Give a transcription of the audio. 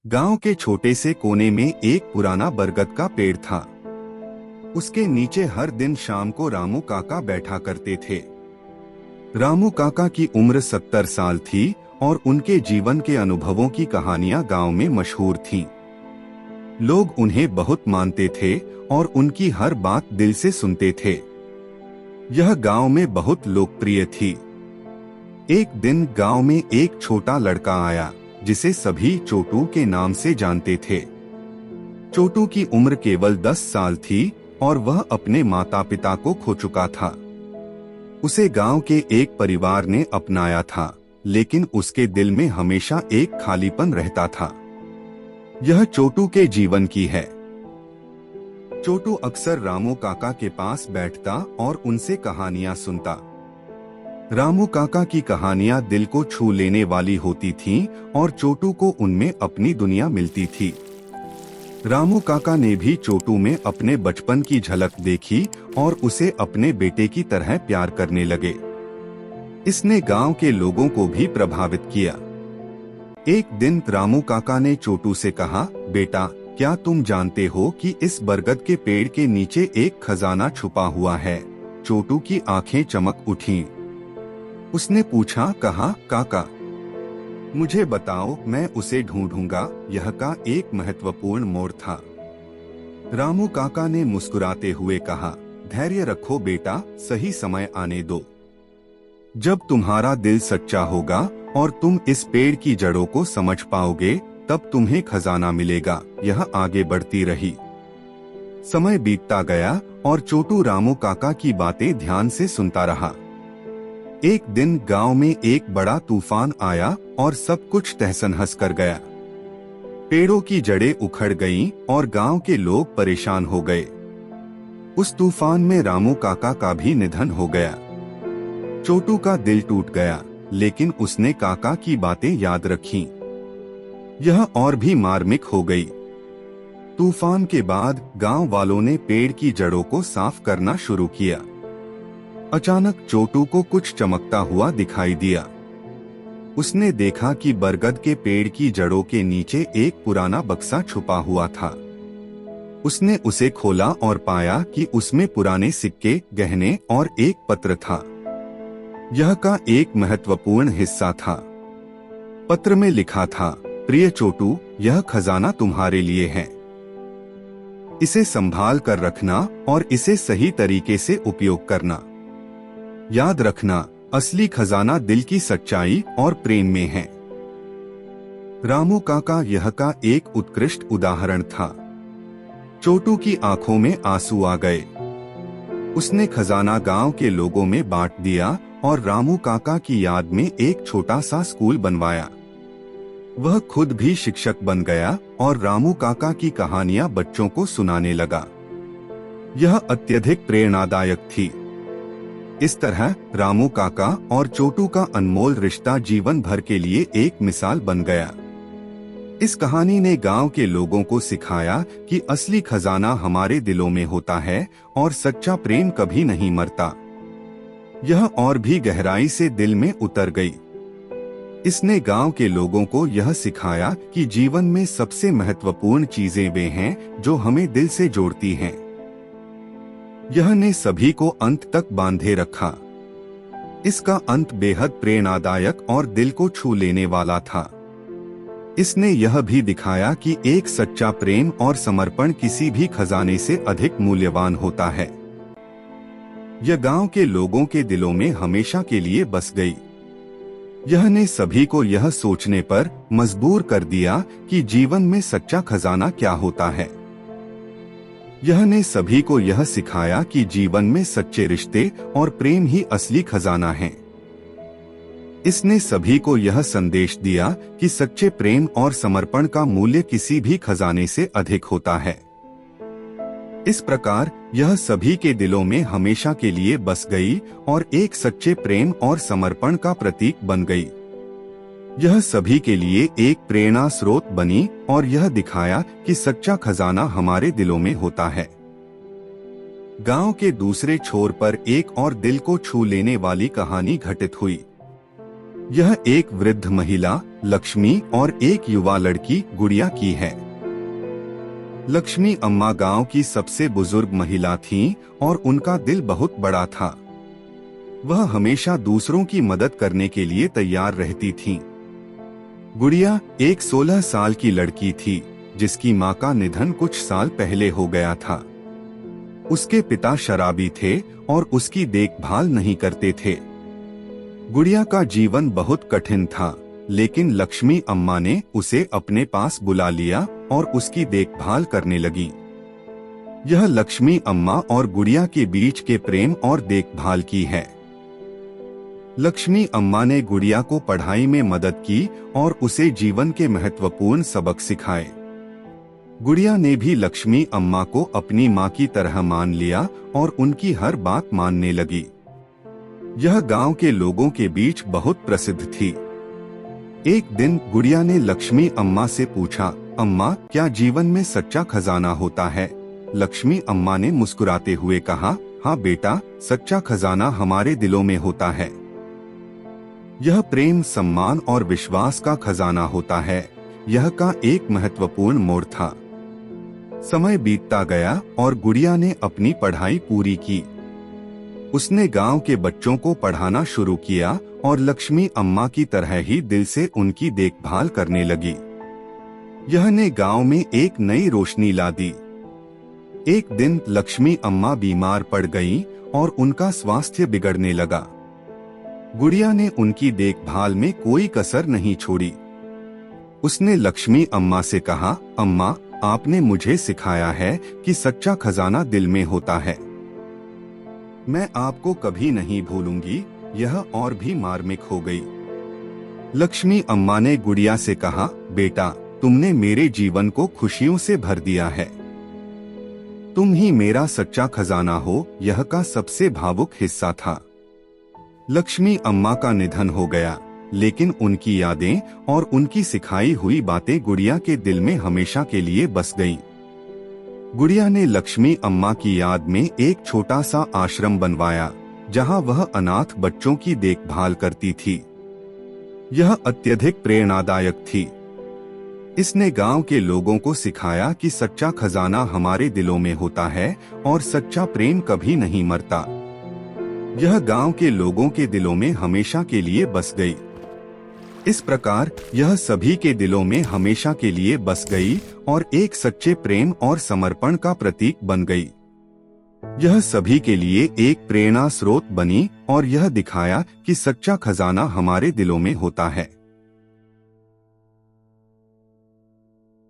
गांव के छोटे से कोने में एक पुराना बरगद का पेड़ था। उसके नीचे हर दिन शाम को रामू काका बैठा करते थे। रामू काका की उम्र 70 साल थी और उनके जीवन के अनुभवों की कहानियां गांव में मशहूर थीं। लोग उन्हें बहुत मानते थे और उनकी हर बात दिल से सुनते थे। यह गांव में बहुत लोकप्रिय थी। एक दिन गांव में एक छोटा लड़का आया जिसे सभी चोटू के नाम से जानते थे। चोटू की उम्र केवल 10 साल थी और वह अपने माता पिता को खो चुका था। उसे गांव के एक परिवार ने अपनाया था, लेकिन उसके दिल में हमेशा एक खालीपन रहता था। यह चोटू के जीवन की है। चोटू अक्सर रामू काका के पास बैठता और उनसे कहानियां सुनता। रामू काका की कहानियां दिल को छू लेने वाली होती थीं और चोटू को उनमें अपनी दुनिया मिलती थी। रामू काका ने भी चोटू में अपने बचपन की झलक देखी और उसे अपने बेटे की तरह प्यार करने लगे। इसने गांव के लोगों को भी प्रभावित किया। एक दिन रामू काका ने चोटू से कहा, बेटा, क्या तुम जानते हो कि इस बरगद के पेड़ के नीचे एक खजाना छुपा हुआ है? चोटू की आंखें चमक उठीं। उसने पूछा, कहाँ काका? मुझे बताओ, मैं उसे ढूंढूंगा। यह का एक महत्वपूर्ण मोड़ था। रामू काका ने मुस्कुराते हुए कहा, धैर्य रखो बेटा, सही समय आने दो। जब तुम्हारा दिल सच्चा होगा और तुम इस पेड़ की जड़ों को समझ पाओगे, तब तुम्हें खजाना मिलेगा। यह आगे बढ़ती रही। समय बीतता गया और चोटू रामू काका की बातें ध्यान से सुनता रहा। एक दिन गांव में एक बड़ा तूफान आया और सब कुछ तहस-नहस कर गया। पेड़ों की जड़ें उखड़ गईं और गांव के लोग परेशान हो गए। उस तूफान में रामू काका का भी निधन हो गया। चोटू का दिल टूट गया, लेकिन उसने काका की बातें याद रखीं। यह और भी मार्मिक हो गई। तूफान के बाद गांव वालों ने पेड़ की जड़ों को साफ करना शुरू किया। अचानक चोटू को कुछ चमकता हुआ दिखाई दिया। उसने देखा कि बरगद के पेड़ की जड़ों के नीचे एक पुराना बक्सा छुपा हुआ था। उसने उसे खोला और पाया कि उसमें पुराने सिक्के, गहने और एक पत्र था। यह का एक महत्वपूर्ण हिस्सा था। पत्र में लिखा था, प्रिय चोटू, यह खजाना तुम्हारे लिए है। इसे संभाल कर रखना और इसे सही तरीके से उपयोग करना। याद रखना, असली खजाना दिल की सच्चाई और प्रेम में है। रामू काका यह का एक उत्कृष्ट उदाहरण था। चोटू की आंखों में आंसू आ गए। उसने खजाना गांव के लोगों में बांट दिया और रामू काका की याद में एक छोटा सा स्कूल बनवाया। वह खुद भी शिक्षक बन गया और रामू काका की कहानियां बच्चों को सुनाने लगा। यह अत्यधिक प्रेरणादायक थी। इस तरह रामू काका और चोटू का अनमोल रिश्ता जीवन भर के लिए एक मिसाल बन गया। इस कहानी ने गांव के लोगों को सिखाया कि असली खजाना हमारे दिलों में होता है और सच्चा प्रेम कभी नहीं मरता। यह और भी गहराई से दिल में उतर गई। इसने गांव के लोगों को यह सिखाया कि जीवन में सबसे महत्वपूर्ण चीजें वे हैं जो हमें दिल से जोड़ती हैं। यह ने सभी को अंत तक बांधे रखा। इसका अंत बेहद प्रेरणादायक और दिल को छू लेने वाला था। इसने यह भी दिखाया कि एक सच्चा प्रेम और समर्पण किसी भी खजाने से अधिक मूल्यवान होता है। यह गांव के लोगों के दिलों में हमेशा के लिए बस गई। यह ने सभी को यह सोचने पर मजबूर कर दिया कि जीवन में सच्चा खजाना क्या होता है। यह ने सभी को यह सिखाया कि जीवन में सच्चे रिश्ते और प्रेम ही असली खजाना है। इसने सभी को यह संदेश दिया कि सच्चे प्रेम और समर्पण का मूल्य किसी भी खजाने से अधिक होता है। इस प्रकार यह सभी के दिलों में हमेशा के लिए बस गई और एक सच्चे प्रेम और समर्पण का प्रतीक बन गई। यह सभी के लिए एक प्रेरणा स्रोत बनी और यह दिखाया कि सच्चा खजाना हमारे दिलों में होता है। गांव के दूसरे छोर पर एक और दिल को छू लेने वाली कहानी घटित हुई। यह एक वृद्ध महिला लक्ष्मी और एक युवा लड़की गुड़िया की है। लक्ष्मी अम्मा गांव की सबसे बुजुर्ग महिला थीं और उनका दिल बहुत बड़ा था। वह हमेशा दूसरों की मदद करने के लिए तैयार रहती थीं। गुड़िया एक 16 साल की लड़की थी जिसकी मां का निधन कुछ साल पहले हो गया था। उसके पिता शराबी थे और उसकी देखभाल नहीं करते थे। गुड़िया का जीवन बहुत कठिन था, लेकिन लक्ष्मी अम्मा ने उसे अपने पास बुला लिया और उसकी देखभाल करने लगी। यह लक्ष्मी अम्मा और गुड़िया के बीच के प्रेम और देखभाल की है। लक्ष्मी अम्मा ने गुड़िया को पढ़ाई में मदद की और उसे जीवन के महत्वपूर्ण सबक सिखाए। गुड़िया ने भी लक्ष्मी अम्मा को अपनी मां की तरह मान लिया और उनकी हर बात मानने लगी। यह गांव के लोगों के बीच बहुत प्रसिद्ध थी। एक दिन गुड़िया ने लक्ष्मी अम्मा से पूछा, अम्मा, क्या जीवन में सच्चा खजाना होता है? लक्ष्मी अम्मा ने मुस्कुराते हुए कहा, हाँ बेटा, सच्चा खजाना हमारे दिलों में होता है। यह प्रेम, सम्मान और विश्वास का खजाना होता है। यह का एक महत्वपूर्ण मोड़ था। समय बीतता गया और गुड़िया ने अपनी पढ़ाई पूरी की। उसने गांव के बच्चों को पढ़ाना शुरू किया और लक्ष्मी अम्मा की तरह ही दिल से उनकी देखभाल करने लगी। यह ने गांव में एक नई रोशनी ला दी। एक दिन लक्ष्मी अम्मा बीमार पड़ गईं और उनका स्वास्थ्य बिगड़ने लगा। गुड़िया ने उनकी देखभाल में कोई कसर नहीं छोड़ी। उसने लक्ष्मी अम्मा से कहा, अम्मा, आपने मुझे सिखाया है कि सच्चा खजाना दिल में होता है। मैं आपको कभी नहीं भूलूंगी। यह और भी मार्मिक हो गई। लक्ष्मी अम्मा ने गुड़िया से कहा, बेटा, तुमने मेरे जीवन को खुशियों से भर दिया है। तुम ही मेरा सच्चा खजाना हो। यह का सबसे भावुक हिस्सा था। लक्ष्मी अम्मा का निधन हो गया, लेकिन उनकी यादें और उनकी सिखाई हुई बातें गुड़िया के दिल में हमेशा के लिए बस गईं। गुड़िया ने लक्ष्मी अम्मा की याद में एक छोटा सा आश्रम बनवाया, जहां वह अनाथ बच्चों की देखभाल करती थी। यह अत्यधिक प्रेरणादायक थी। इसने गांव के लोगों को सिखाया कि सच्चा खजाना हमारे दिलों में होता है और सच्चा प्रेम कभी नहीं मरता। यह गांव के लोगों के दिलों में हमेशा के लिए बस गई। इस प्रकार यह सभी के दिलों में हमेशा के लिए बस गई और एक सच्चे प्रेम और समर्पण का प्रतीक बन गई। यह सभी के लिए एक प्रेरणा स्रोत बनी और यह दिखाया कि सच्चा खजाना हमारे दिलों में होता है।